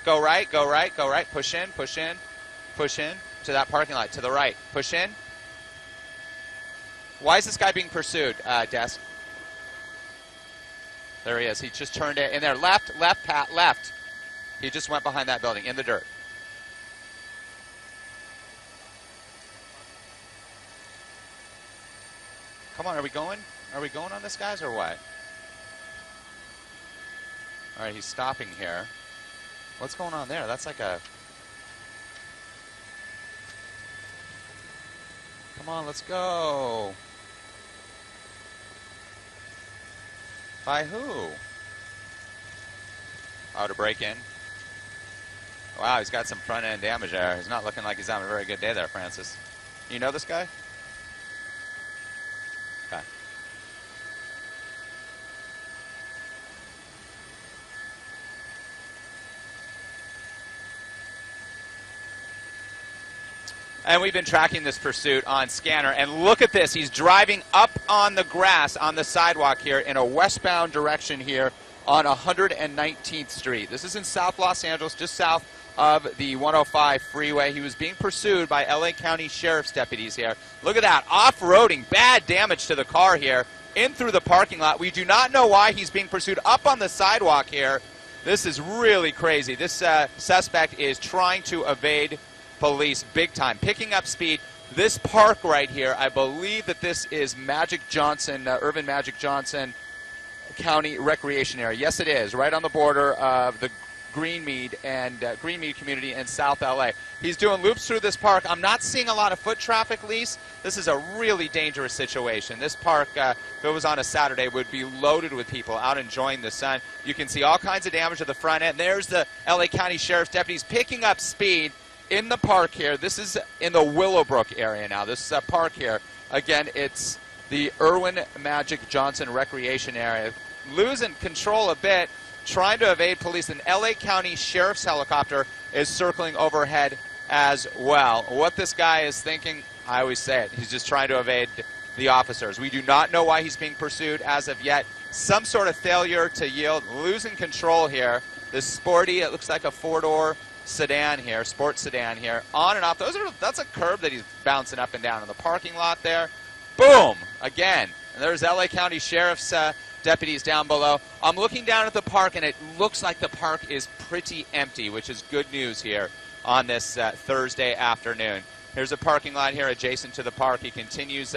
go right, go right, go right. Push in, push in, push in to that parking lot. To the right. Push in. Why is this guy being pursued, Desk? There he is. He just turned it in there. Left, left, Pat, left. He just went behind that building in the dirt. Come on, are we going? Are we going on this, guys, or what? All right, he's stopping here. What's going on there? That's like a... Come on, let's go. By who? Oh, to break in. Wow, he's got some front-end damage there. He's not looking like he's having a very good day there, Francis. You know this guy? Okay. And we've been tracking this pursuit on Scanner. And look at this. He's driving up on the grass on the sidewalk here in a westbound direction here on 119th Street. This is in South Los Angeles, just south of the 105 freeway. He was being pursued by LA County Sheriff's deputies here. Look at that. Off-roading. Bad damage to the car here. In through the parking lot. We do not know why he's being pursued up on the sidewalk here. This is really crazy. This suspect is trying to evade police big time, picking up speed. This park right here, I believe that this is Magic Johnson, Irvin Magic Johnson County Recreation Area. Yes, it is, right on the border of the Greenmead and Greenmead community in South LA. He's doing loops through this park. I'm not seeing a lot of foot traffic, Lise. This is a really dangerous situation. This park, if it was on a Saturday, would be loaded with people out enjoying the sun. You can see all kinds of damage at the front end. There's the LA County Sheriff's deputies picking up speed in the park here. This is in the Willowbrook area now. This park here, again, it's the Irvin Magic Johnson Recreation Area. Losing control a bit, trying to evade police. An LA County Sheriff's helicopter is circling overhead as well. What this guy is thinking, I always say it, he's just trying to evade the officers. We do not know why he's being pursued as of yet. Some sort of failure to yield, losing control here. This sporty, it looks like a four-door sedan here, sports sedan here, on and off. That's a curb that he's bouncing up and down in the parking lot there. Boom! Again. And there's LA County Sheriff's deputies down below. I'm looking down at the park, and it looks like the park is pretty empty, which is good news here on this Thursday afternoon. Here's a parking lot here adjacent to the park. He continues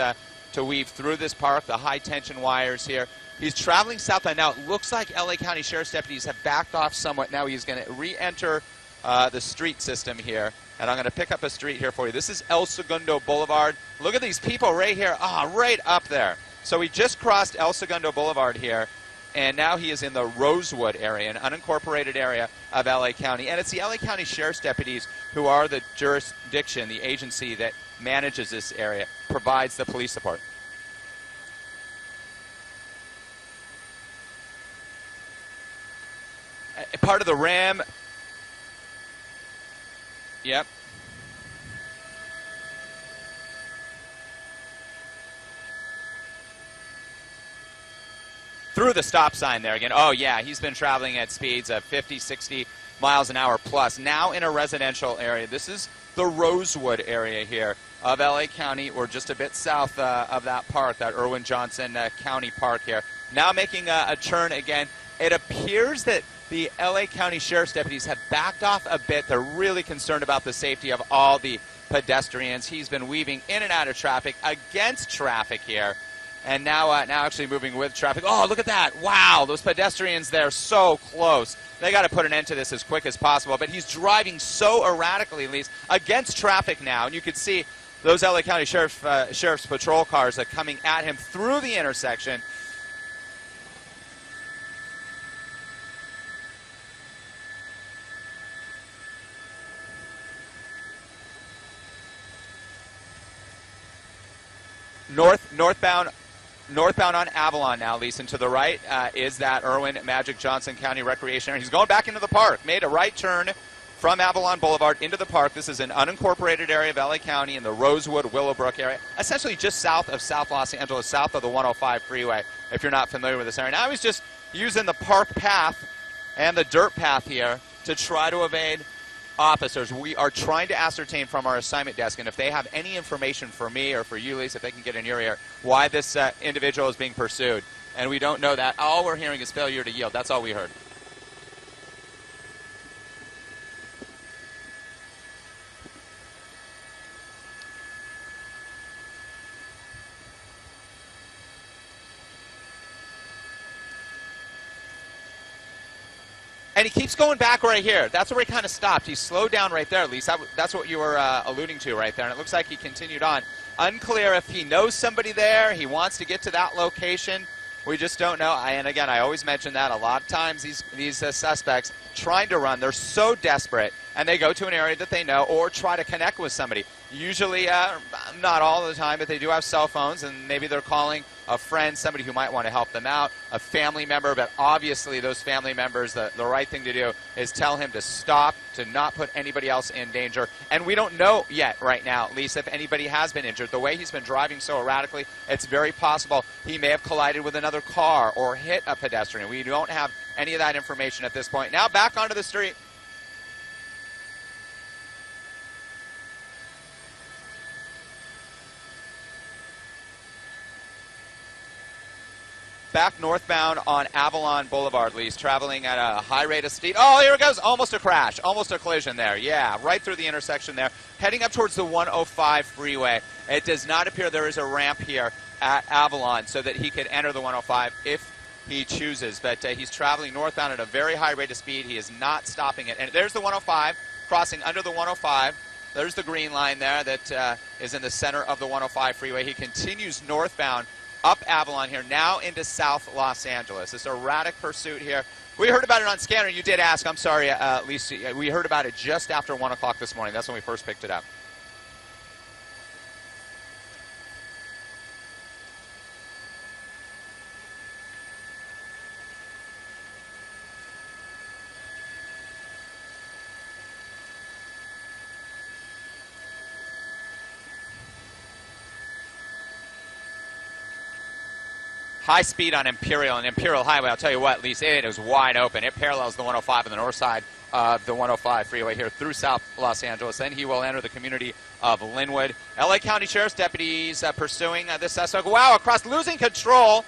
to weave through this park, the high-tension wires here. He's traveling southbound. Now, it looks like LA County Sheriff's deputies have backed off somewhat. Now he's going to re-enter the street system here, and I'm going to pick up a street here for you. This is El Segundo Boulevard. Look at these people right here, right up there. So he just crossed El Segundo Boulevard here, and now he is in the Rosewood area, an unincorporated area of LA County. And it's the LA County Sheriff's deputies who are the jurisdiction, the agency that manages this area, provides the police support. Part of the RAM. Yep. Through the stop sign there again. Oh, yeah, he's been traveling at speeds of 50, 60 miles an hour plus. Now in a residential area. This is the Rosewood area here of LA County, or just a bit south of that park, that Irvin Johnson County Park here. Now making a turn again. It appears that the LA County Sheriff's deputies have backed off a bit. They're really concerned about the safety of all the pedestrians. He's been weaving in and out of traffic, against traffic here, and now actually moving with traffic. Oh, look at that. Wow, those pedestrians there so close. They got to put an end to this as quick as possible, but he's driving so erratically, at least, against traffic now, and you can see those LA County Sheriff's patrol cars are coming at him through the intersection. Northbound on Avalon now, Lisa. And to the right is that Irvin Magic Johnson County Recreation Area. He's going back into the park. Made a right turn from Avalon Boulevard into the park. This is an unincorporated area of LA County in the Rosewood, Willowbrook area, essentially just south of South Los Angeles, south of the 105 freeway, if you're not familiar with this area. Now he's just using the park path and the dirt path here to try to evade officers. We are trying to ascertain from our assignment desk, and if they have any information for me or for you, Lisa, if they can get in your ear, why this individual is being pursued. And we don't know that. All we're hearing is failure to yield. That's all we heard. And he keeps going back right here. That's where he kind of stopped. He slowed down right there, at least. That's what you were alluding to right there. And it looks like he continued on. Unclear if he knows somebody there. He wants to get to that location. We just don't know. And again, I always mention that a lot of times these suspects trying to run, they're so desperate, and they go to an area that they know or try to connect with somebody. Usually, not all the time, but they do have cell phones, and maybe they're calling a friend, somebody who might want to help them out, a family member, but obviously those family members, the right thing to do is tell him to stop, to not put anybody else in danger. And we don't know yet right now, at least, if anybody has been injured. The way he's been driving so erratically, it's very possible he may have collided with another car or hit a pedestrian. We don't have any of that information at this point. Now back onto the street. Back northbound on Avalon Boulevard, Lee's traveling at a high rate of speed. Oh, here it goes. Almost a crash. Almost a collision there. Yeah, right through the intersection there. Heading up towards the 105 freeway. It does not appear there is a ramp here at Avalon so that he could enter the 105 if he chooses. But he's traveling northbound at a very high rate of speed. He is not stopping it. And there's the 105, crossing under the 105. There's the green line there that is in the center of the 105 freeway. He continues northbound up Avalon here, now into South Los Angeles. This erratic pursuit here. We heard about it on Scanner. You did ask. I'm sorry, Lisa. We heard about it just after 1 o'clock this morning. That's when we first picked it up. High speed on Imperial and Imperial Highway. I'll tell you what, Lisa, it is wide open. It parallels the 105 on the north side of the 105 freeway here through South Los Angeles. Then he will enter the community of Linwood. LA County Sheriff's deputies pursuing this suspect. Wow, across, losing control.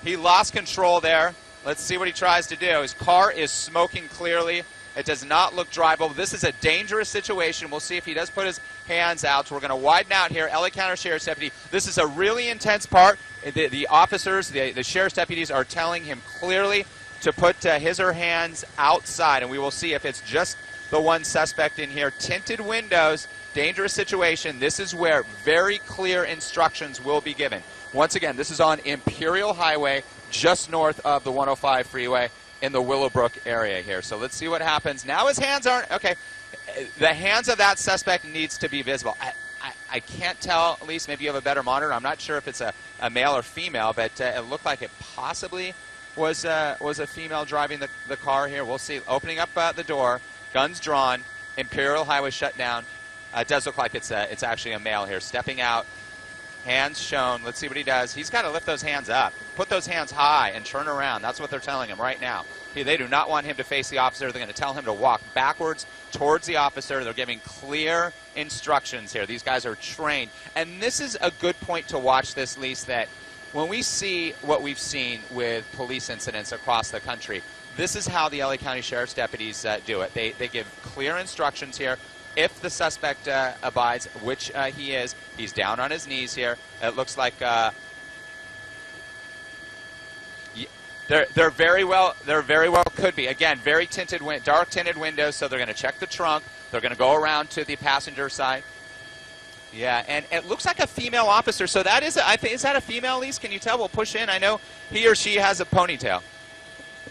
He lost control there. Let's see what he tries to do. His car is smoking clearly. It does not look drivable. This is a dangerous situation. We'll see if he does put his hands out. So we're going to widen out here. LA County Sheriff's deputy. This is a really intense part. The officers, the sheriff's deputies are telling him clearly to put his or her hands outside, and we will see if it's just the one suspect in here. Tinted windows, dangerous situation. This is where very clear instructions will be given. Once again, this is on Imperial Highway, just north of the 105 freeway in the Willowbrook area here. So let's see what happens. Now his hands aren't, okay, the hands of that suspect needs to be visible. I can't tell, at least maybe you have a better monitor. I'm not sure if it's a male or female, but it looked like it possibly was a female driving the car here. We'll see. Opening up the door, guns drawn, Imperial Highway shut down. It does look like it's actually a male here. Stepping out, hands shown. Let's see what he does. He's got to lift those hands up. Put those hands high and turn around. That's what they're telling him right now. They do not want him to face the officer. They're going to tell him to walk backwards towards the officer. They're giving clear instructions here. These guys are trained. And this is a good point to watch this, Lise, that when we see what we've seen with police incidents across the country, this is how the LA County Sheriff's deputies do it. They give clear instructions here. If the suspect abides, which he is, he's down on his knees here. It looks like they're very well could be. Again, very tinted, dark tinted windows. So they're going to check the trunk. They're going to go around to the passenger side. Yeah, and it looks like a female officer. So that is, I think, is that a female, Lise? Can you tell? We'll push in. I know he or she has a ponytail.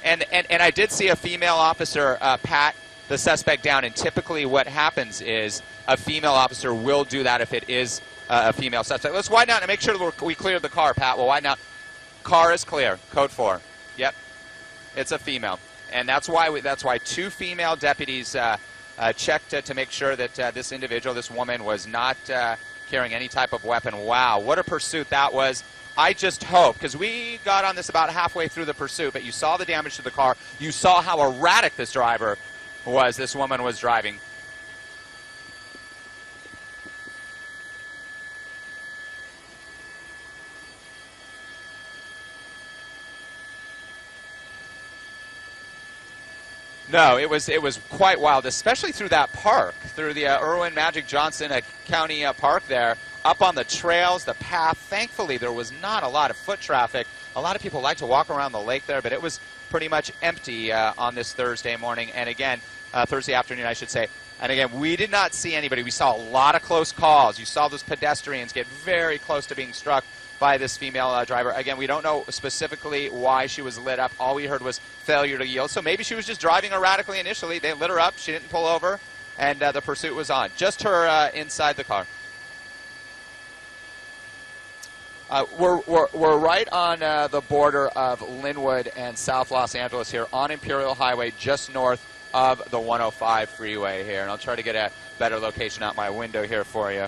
And I did see a female officer pat the suspect down. And typically what happens is a female officer will do that if it is a female suspect. Let's widen out and make sure that we cleared the car, Pat. We'll widen out. Car is clear. Code 4. Yep, it's a female. And that's why two female deputies checked to make sure that this individual, this woman, was not carrying any type of weapon. Wow, what a pursuit that was. I just hope, because we got on this about halfway through the pursuit, but you saw the damage to the car. You saw how erratic this driver this woman was driving. No, it was quite wild, especially through that park, through the Irwin Magic Johnson County Park there, up on the trails, the path. Thankfully, there was not a lot of foot traffic. A lot of people like to walk around the lake there, but it was pretty much empty on this Thursday morning, and again, Thursday afternoon, I should say. And again, we did not see anybody. We saw a lot of close calls. You saw those pedestrians get very close to being struck by this female driver. Again, we don't know specifically why she was lit up. All we heard was failure to yield. So maybe she was just driving erratically initially. They lit her up. She didn't pull over, and the pursuit was on. Just her inside the car. We're right on the border of Linwood and South Los Angeles here on Imperial Highway, just north of the 105 freeway here. And I'll try to get a better location out my window here for you.